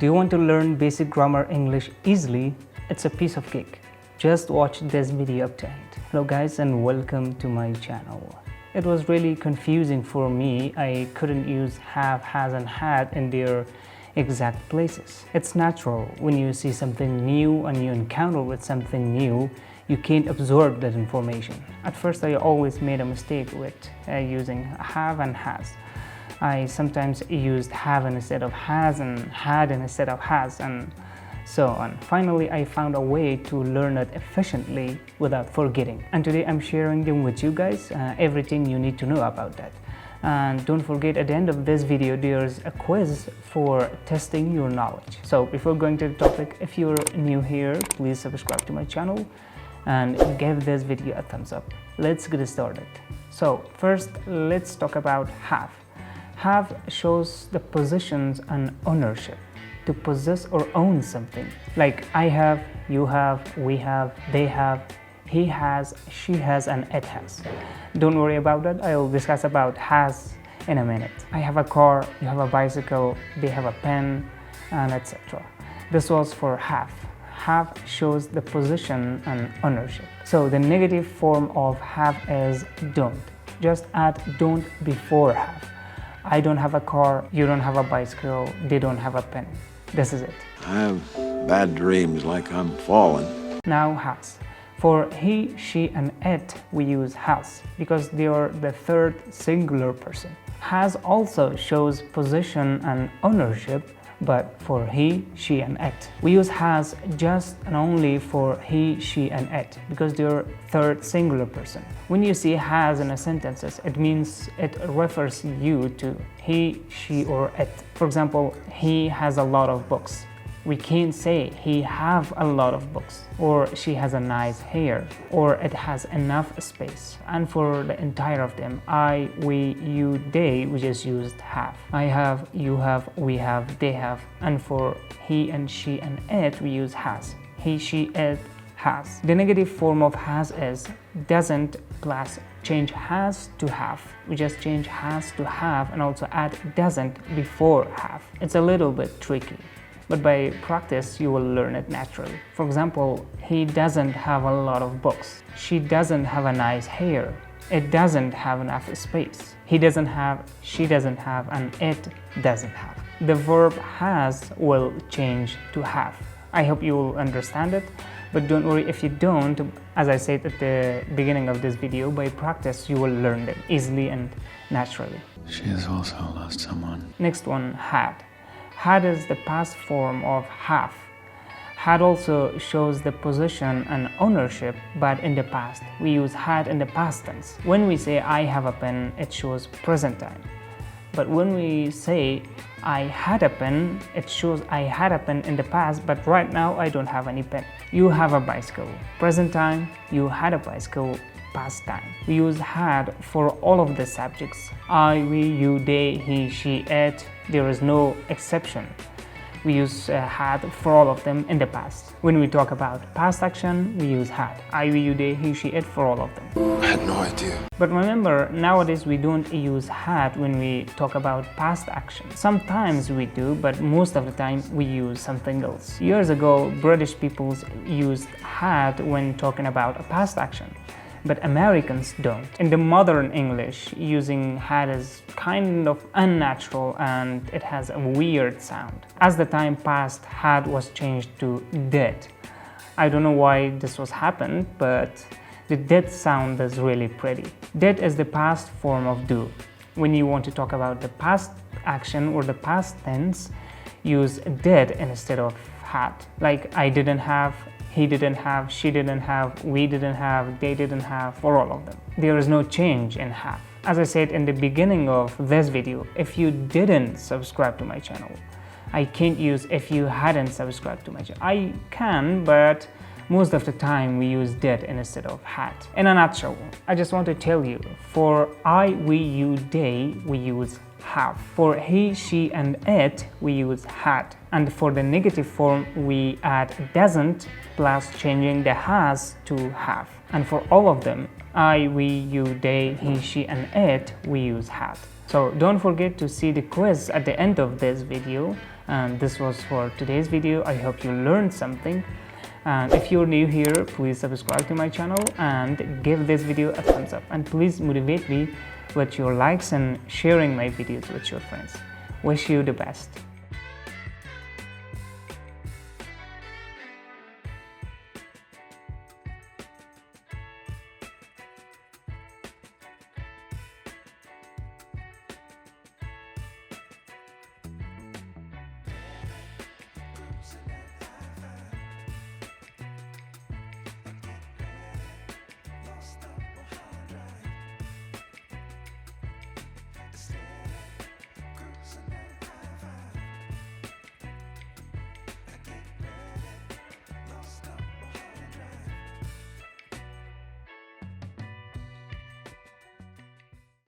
Do you want to learn basic grammar English easily? It's a piece of cake. Just watch this video up to end. Hello guys and welcome to my channel. It was really confusing for me. I couldn't use have, has and had in their exact places. It's natural when you see something new and you encounter with something new, you can't absorb that information. At first I always made a mistake with using have and has. I sometimes used have instead of has and had instead of has and so on. Finally, I found a way to learn it efficiently without forgetting. And today I'm sharing them with you guys, everything you need to know about that. And don't forget, at the end of this video, there's a quiz for testing your knowledge. So before going to the topic, if you're new here, please subscribe to my channel and give this video a thumbs up. Let's get started. So first, let's talk about have. Have shows the possessions and ownership, to possess or own something. Like I have, you have, we have, they have, he has, she has, and it has. Don't worry about that. I'll discuss about has in a minute. I have a car, you have a bicycle, they have a pen, and etc. This was for have. Have shows the possession and ownership. So the negative form of have is don't. Just add don't before have. I don't have a car, you don't have a bicycle, they don't have a pen. This is it. I have bad dreams like I'm falling. Now has. For he, she, and it, we use has because they are the third singular person. Has also shows possession and ownership, but for he, she, and it. We use has just and only for he, she, and it because they're third singular person. When you see has in a sentences, it means it refers you to he, she, or it. For example, he has a lot of books. We can't say he have a lot of books, or she has a nice hair, or it has enough space. And for the entire of them, I, we, you, they, we just used have. I have, you have, we have, they have. And for he and she and it, we use has. He, she, it, has. The negative form of has is doesn't plus change has to have. We just change has to have and also add doesn't before have. It's a little bit tricky, but by practice you will learn it naturally. For example, he doesn't have a lot of books. She doesn't have a nice hair. It doesn't have enough space. He doesn't have, she doesn't have, and it doesn't have. The verb has will change to have. I hope you will understand it, but don't worry if you don't. As I said at the beginning of this video, by practice you will learn it easily and naturally. She has also lost someone. Next one, had. Had is the past form of have. Had also shows the possession and ownership, but in the past. We use had in the past tense. When we say I have a pen, it shows present time. But when we say I had a pen, it shows I had a pen in the past, but right now I don't have any pen. You have a bicycle. Present time, you had a bicycle. Past time. We use had for all of the subjects. I, we, you, they, he, she, it. There is no exception. We use had for all of them in the past. When we talk about past action, we use had. I, we, you, they, he, she, it for all of them. I had no idea. But remember, nowadays we don't use had when we talk about past action. Sometimes we do, but most of the time we use something else. Years ago, British people used had when talking about a past action, but Americans don't. In the modern English, using had is kind of unnatural and it has a weird sound. As the time passed, had was changed to did. I don't know why this was happened, but the did sound is really pretty. Did is the past form of do. When you want to talk about the past action or the past tense, use did instead of had. Like I didn't have, he didn't have, she didn't have, we didn't have, they didn't have, for all of them. There is no change in have. As I said in the beginning of this video, if you didn't subscribe to my channel, I can't use if you hadn't subscribed to my channel. I can, but most of the time we use did instead of had. In a nutshell, I just want to tell you, for I, we, you, they, we use have. For he, she, and it, we use had. And for the negative form, we add doesn't plus changing the has to have. And for all of them, I, we, you, they, he, she, and it, we use had. So don't forget to see the quiz at the end of this video And this was for today's video. I hope you learned something. And if you're new here, please subscribe to my channel and give this video a thumbs up. And please motivate me with your likes and sharing my videos with your friends. Wish you the best.